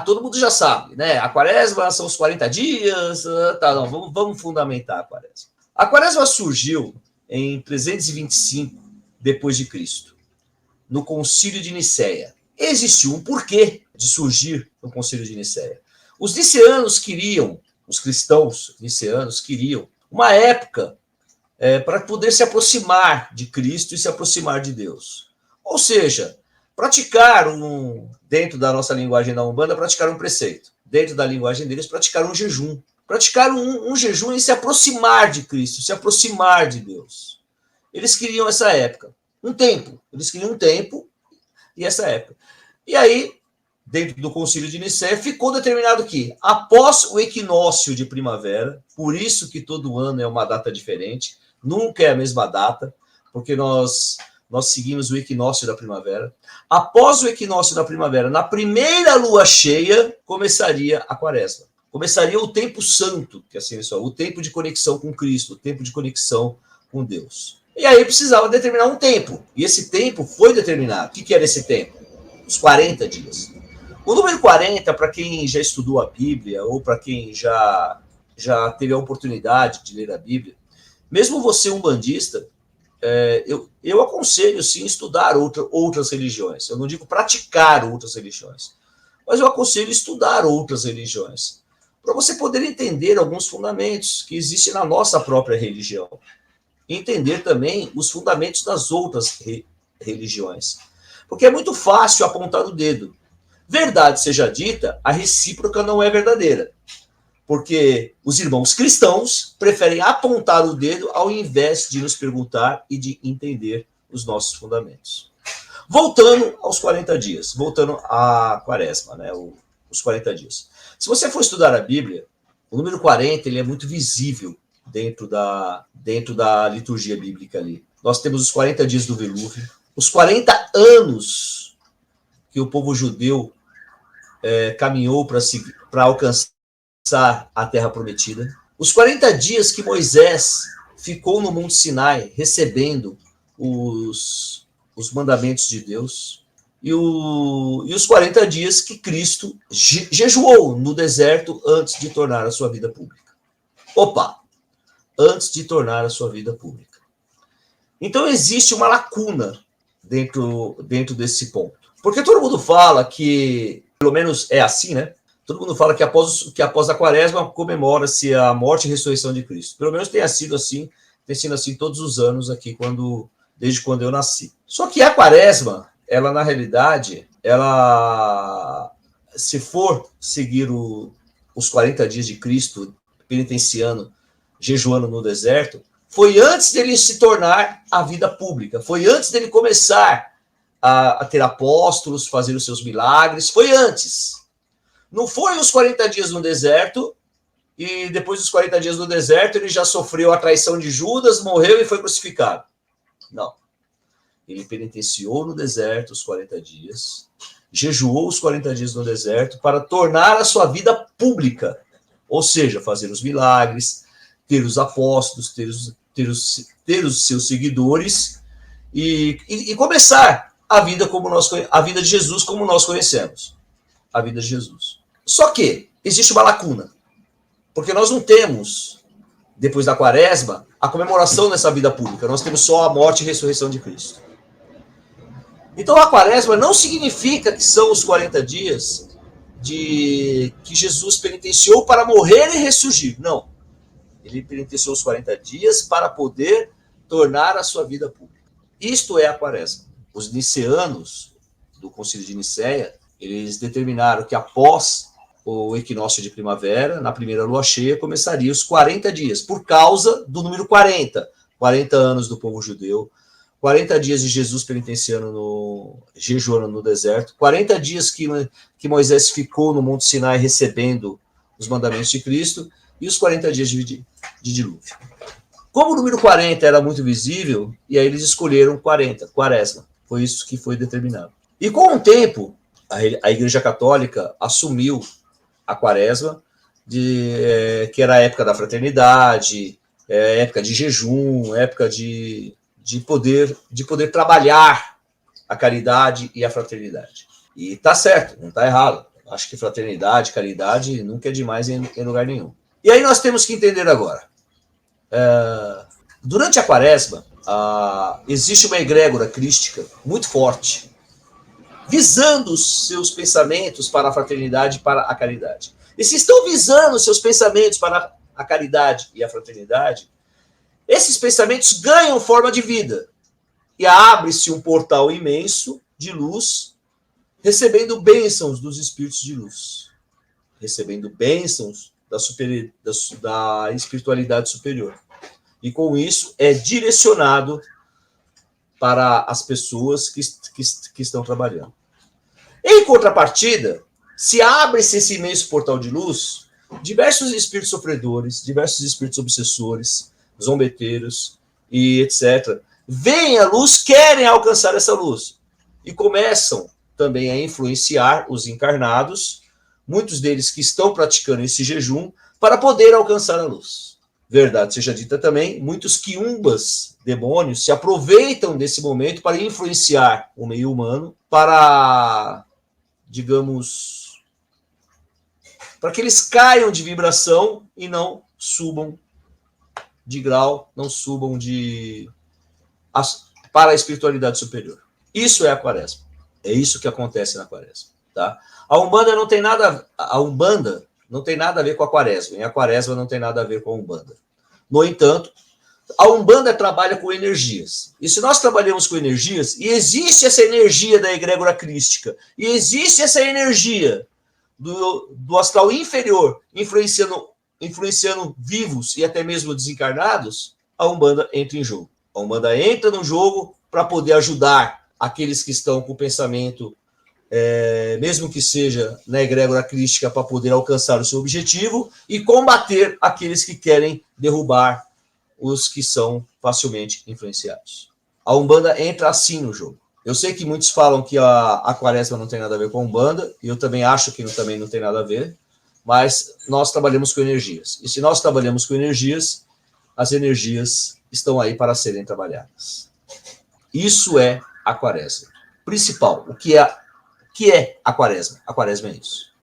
todo mundo já sabe, né? A quaresma são os 40 dias, tá, não, vamos fundamentar a quaresma. A quaresma surgiu em 325 depois de Cristo, no Concílio de Nicéia. Existiu um porquê de surgir no Concílio de Nicéia. Os niceanos queriam, os cristãos niceanos queriam uma época para poder se aproximar de Cristo e se aproximar de Deus. Ou seja, praticar dentro da nossa linguagem da Umbanda, praticar um preceito. Dentro da linguagem deles, praticar um jejum. Praticar um jejum e se aproximar de Cristo, se aproximar de Deus. Eles queriam essa época. Um tempo. Eles queriam um tempo e essa época. E aí, dentro do Concílio de Nicéia, ficou determinado que, após o equinócio de primavera, por isso que todo ano é uma data diferente, nunca é a mesma data, porque nós seguimos o equinócio da primavera. Após o equinócio da primavera, na primeira lua cheia, começaria a quaresma. Começaria o tempo santo, que assim é só, o tempo de conexão com Cristo, o tempo de conexão com Deus. E aí precisava determinar um tempo, e esse tempo foi determinado. O que era esse tempo? Os 40 dias. O número 40, para quem já estudou a Bíblia, ou para quem já teve a oportunidade de ler a Bíblia, mesmo você umbandista, eu aconselho, sim, estudar outras religiões. Eu não digo praticar outras religiões, mas eu aconselho estudar outras religiões, para você poder entender alguns fundamentos que existem na nossa própria religião. E entender também os fundamentos das outras religiões. Porque é muito fácil apontar o dedo. Verdade seja dita, a recíproca não é verdadeira. Porque os irmãos cristãos preferem apontar o dedo ao invés de nos perguntar e de entender os nossos fundamentos. Voltando aos 40 dias, voltando à quaresma, né, os 40 dias. Se você for estudar a Bíblia, o número 40 ele é muito visível dentro da liturgia bíblica ali. Nós temos os 40 dias do Velúvio, os 40 anos que o povo judeu caminhou para alcançar a Terra Prometida, os 40 dias que Moisés ficou no Monte Sinai recebendo os mandamentos de Deus, e os 40 dias que Cristo jejuou no deserto antes de tornar a sua vida pública. Antes de tornar a sua vida pública. Então existe uma lacuna dentro desse ponto. Porque todo mundo fala que, pelo menos é assim, né? Todo mundo fala que após a quaresma comemora-se a morte e ressurreição de Cristo. Pelo menos tem sido assim todos os anos aqui, desde quando eu nasci. Só que a quaresma, ela na realidade, se for seguir os 40 dias de Cristo penitenciando, jejuando no deserto, foi antes dele se tornar a vida pública, foi antes dele começar a ter apóstolos, fazer os seus milagres, foi antes. Não foi os 40 dias no deserto, e depois dos 40 dias no deserto, ele já sofreu a traição de Judas, morreu e foi crucificado. Não. Ele penitenciou no deserto os 40 dias, jejuou os 40 dias no deserto para tornar a sua vida pública, ou seja, fazer os milagres, ter os apóstolos, ter os seus seguidores e começar a vida de Jesus como nós conhecemos. A vida de Jesus. Só que existe uma lacuna, porque nós não temos, depois da quaresma, a comemoração dessa vida pública, nós temos só a morte e ressurreição de Cristo. Então a quaresma não significa que são os 40 dias que Jesus penitenciou para morrer e ressurgir, não. Ele penitenciou os 40 dias para poder tornar a sua vida pública. Isto é a quaresma. Os niceanos do Concílio de Nicéia, eles determinaram que após o equinócio de primavera, na primeira lua cheia, começaria os 40 dias, por causa do número 40. 40 anos do povo judeu, 40 dias de Jesus jejuando no deserto, 40 dias que Moisés ficou no Monte Sinai recebendo os mandamentos de Cristo, e os 40 dias de dilúvio. Como o número 40 era muito visível, e aí eles escolheram 40, quaresma. Foi isso que foi determinado. E com o tempo, a Igreja Católica assumiu a quaresma, que era a época da fraternidade, época de jejum, época de poder trabalhar a caridade e a fraternidade. E está certo, não está errado. Acho que fraternidade, caridade, nunca é demais em lugar nenhum. E aí nós temos que entender agora. Durante a quaresma, existe uma egrégora crística muito forte, visando os seus pensamentos para a fraternidade e para a caridade. E se estão visando os seus pensamentos para a caridade e a fraternidade, esses pensamentos ganham forma de vida. E abre-se um portal imenso de luz, recebendo bênçãos dos espíritos de luz. Recebendo bênçãos da espiritualidade superior. E com isso é direcionado para as pessoas que estão trabalhando. Em contrapartida, se abre-se esse imenso portal de luz, diversos espíritos sofredores, diversos espíritos obsessores, zombeteiros e etc., veem a luz, querem alcançar essa luz e começam também a influenciar os encarnados, muitos deles que estão praticando esse jejum, para poder alcançar a luz. Verdade seja dita também, muitos quiumbas, demônios, se aproveitam desse momento para influenciar o meio humano, para, digamos, para que eles caiam de vibração e não subam de grau, não subam para a espiritualidade superior. Isso é a quaresma. É isso que acontece na quaresma. Tá? A Umbanda não tem nada a ver com a quaresma, e a quaresma não tem nada a ver com a Umbanda. No entanto, a Umbanda trabalha com energias. E se nós trabalhamos com energias, e existe essa energia da egrégora crística, e existe essa energia do astral inferior influenciando vivos e até mesmo desencarnados, a Umbanda entra em jogo. A Umbanda entra no jogo para poder ajudar aqueles que estão com o pensamento, mesmo que seja na egrégora crística, para poder alcançar o seu objetivo e combater aqueles que querem derrubar os que são facilmente influenciados. A Umbanda entra assim no jogo. Eu sei que muitos falam que a quaresma não tem nada a ver com a Umbanda, e eu também acho que também não tem nada a ver, mas nós trabalhamos com energias. E se nós trabalhamos com energias, as energias estão aí para serem trabalhadas. Isso é a quaresma. Principal, o que é a quaresma? A quaresma é isso.